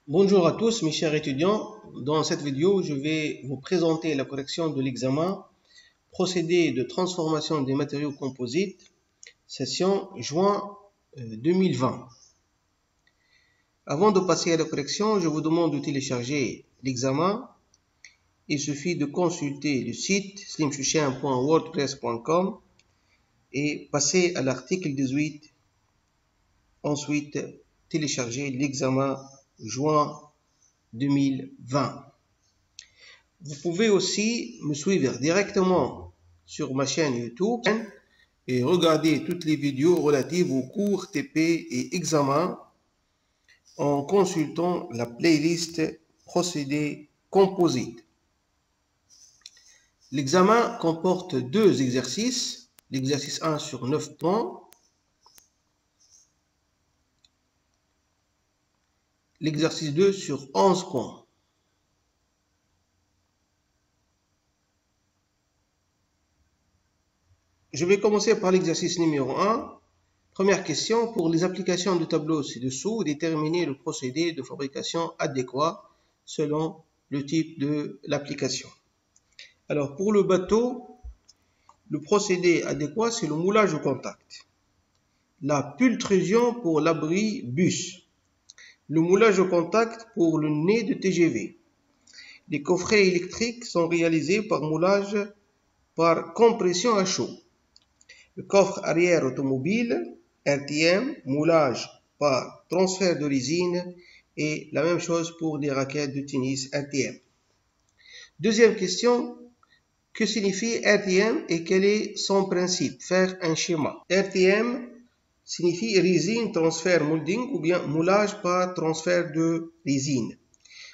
Bonjour à tous mes chers étudiants. Dans cette vidéo, je vais vous présenter la correction de l'examen procédé de transformation des matériaux composites, session juin 2020. Avant de passer à la correction, je vous demande de télécharger l'examen. Il suffit de consulter le site slimchuchen.wordpress.com et passer à l'article 18. Ensuite, télécharger l'examen juin 2020. Vous pouvez aussi me suivre directement sur ma chaîne YouTube et regarder toutes les vidéos relatives aux cours TP et examens en consultant la playlist Procédés composites. L'examen comporte deux exercices, l'exercice 1 sur 9 points, l'exercice 2 sur 11 points. Je vais commencer par l'exercice numéro 1. Première question, pour les applications de tableau ci-dessous, déterminer le procédé de fabrication adéquat selon le type de l'application. Alors, pour le bateau, le procédé adéquat, c'est le moulage au contact. La pultrusion pour l'abri bus. Le moulage au contact pour le nez de TGV. Les coffrets électriques sont réalisés par moulage par compression à chaud. Le coffre arrière automobile, RTM, moulage par transfert de résine et la même chose pour les raquettes de tennis RTM. Deuxième question, que signifie RTM et quel est son principe? Faire un schéma. RTM signifie résine transfert molding ou bien moulage par transfert de résine.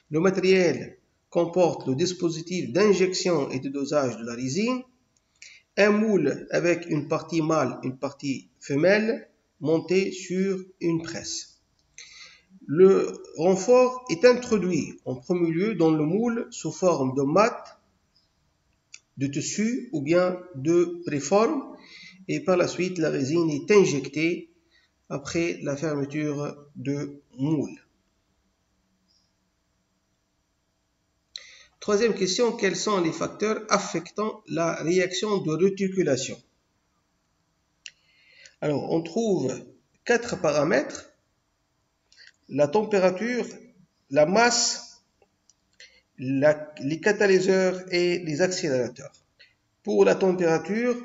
Le matériel comporte le dispositif d'injection et de dosage de la résine. Un moule avec une partie mâle, une partie femelle, monté sur une presse. Le renfort est introduit en premier lieu dans le moule sous forme de mat, de tissu ou bien de préforme et par la suite la résine est injectée après la fermeture de moule. Troisième question, quels sont les facteurs affectant la réaction de réticulation? Alors, on trouve 4 paramètres, la température, la masse, les catalyseurs et les accélérateurs. Pour la température,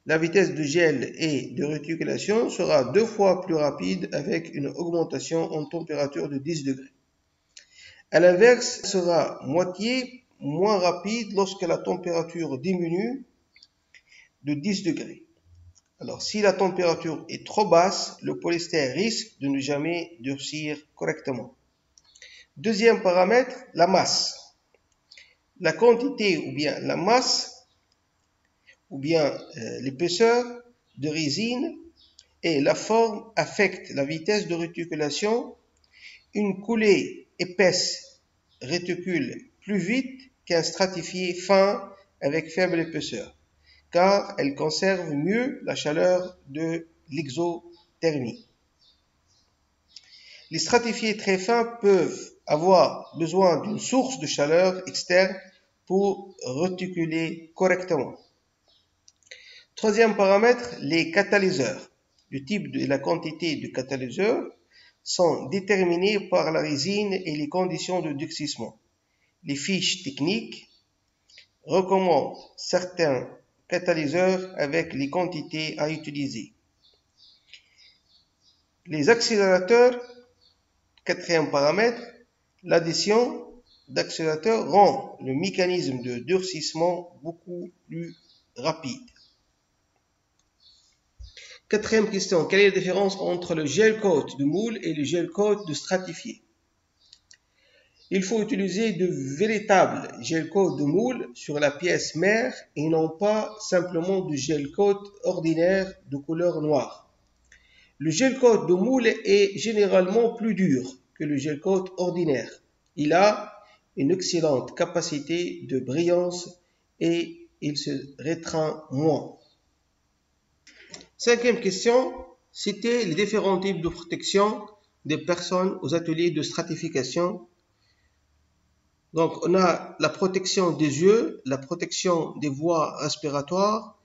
la vitesse de gel et de réticulation sera 2 fois plus rapide avec une augmentation en température de 10 degrés. À l'inverse, sera moitié moins rapide lorsque la température diminue de 10 degrés. Alors, si la température est trop basse, le polyester risque de ne jamais durcir correctement. Deuxième paramètre, la masse. La quantité ou bien la masse ou bien l'épaisseur de résine et la forme affectent la vitesse de réticulation. Une coulée épaisse réticule plus vite qu'un stratifié fin avec faible épaisseur, car elle conserve mieux la chaleur de l'exothermie. Les stratifiés très fins peuvent avoir besoin d'une source de chaleur externe pour réticuler correctement. Troisième paramètre, les catalyseurs. Le type et la quantité de catalyseurs sont déterminés par la résine et les conditions de durcissement. Les fiches techniques recommandent certains catalyseurs avec les quantités à utiliser. Les accélérateurs, quatrième paramètre, l'addition d'accélérateurs rend le mécanisme de durcissement beaucoup plus rapide. Quatrième question, quelle est la différence entre le gel coat de moule et le gel coat de stratifié? Il faut utiliser de véritables gel coat de moule sur la pièce mère et non pas simplement du gel coat ordinaire de couleur noire. Le gel coat de moule est généralement plus dur que le gel coat ordinaire. Il a une excellente capacité de brillance et il se rétreint moins. Cinquième question, citez les différents types de protection des personnes aux ateliers de stratification. Donc, on a la protection des yeux, la protection des voies respiratoires,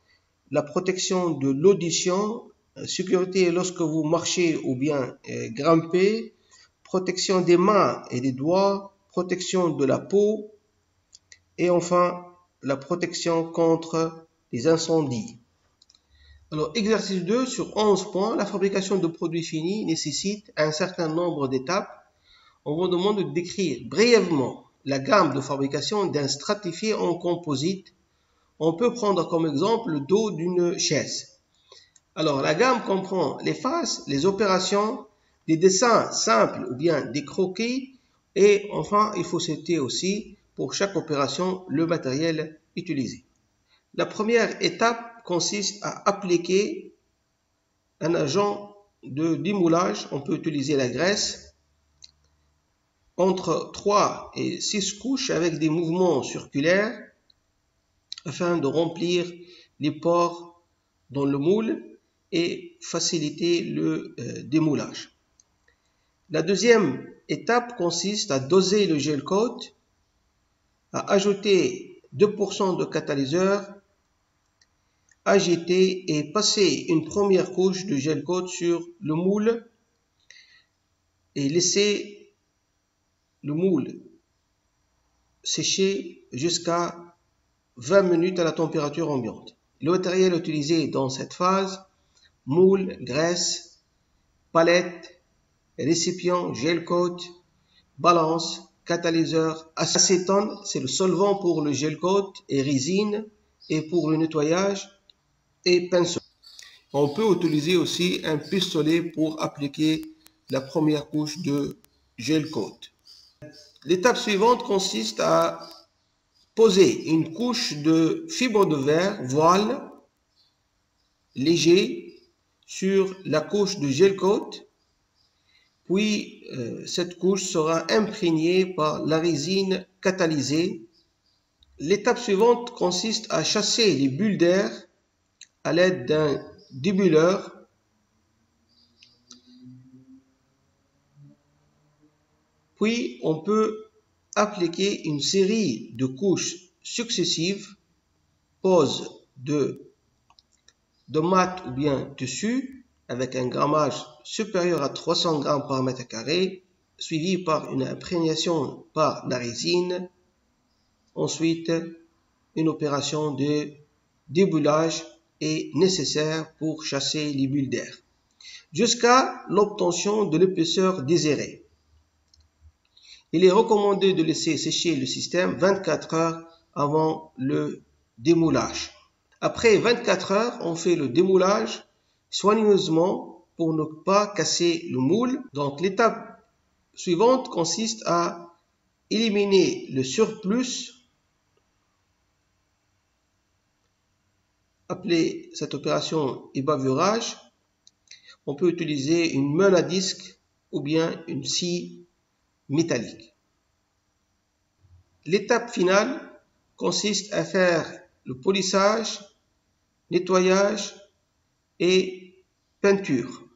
la protection de l'audition, sécurité lorsque vous marchez ou bien grimpez, protection des mains et des doigts, protection de la peau et enfin la protection contre les incendies. Alors, exercice 2 sur 11 points, la fabrication de produits finis nécessite un certain nombre d'étapes. On vous demande de décrire brièvement la gamme de fabrication d'un stratifié en composite. On peut prendre comme exemple le dos d'une chaise. Alors, la gamme comprend les faces, les opérations, des dessins simples ou bien des croquis. Et enfin, il faut citer aussi pour chaque opération le matériel utilisé. La première étape consiste à appliquer un agent de démoulage. On peut utiliser la graisse entre 3 et 6 couches avec des mouvements circulaires afin de remplir les pores dans le moule et faciliter le démoulage. La deuxième étape consiste à doser le gel coat, à ajouter 2% de catalyseur, agiter et passer une première couche de gel coat sur le moule et laisser le moule sécher jusqu'à 20 minutes à la température ambiante. Le matériel utilisé dans cette phase: moule, graisse, palette, récipient, gel coat, balance, catalyseur, acétone, c'est le solvant pour le gel coat, et résine et pour le nettoyage, et pinceau. On peut utiliser aussi un pistolet pour appliquer la première couche de gel coat. L'étape suivante consiste à poser une couche de fibre de verre voile léger sur la couche de gel coat, puis cette couche sera imprégnée par la résine catalysée. L'étape suivante consiste à chasser les bulles d'air à l'aide d'un débulleur. Puis on peut appliquer une série de couches successives, pose de mat ou bien tissu avec un grammage supérieur à 300 g par mètre carré, suivi par une imprégnation par la résine. Ensuite, une opération de débullage est nécessaire pour chasser les bulles d'air, jusqu'à l'obtention de l'épaisseur désirée. Il est recommandé de laisser sécher le système 24 heures avant le démoulage. Après 24 heures, on fait le démoulage soigneusement pour ne pas casser le moule. Donc l'étape suivante consiste à éliminer le surplus. Appelez cette opération ébavurage. On peut utiliser une meule à disque ou bien une scie métallique. L'étape finale consiste à faire le polissage, nettoyage et peinture.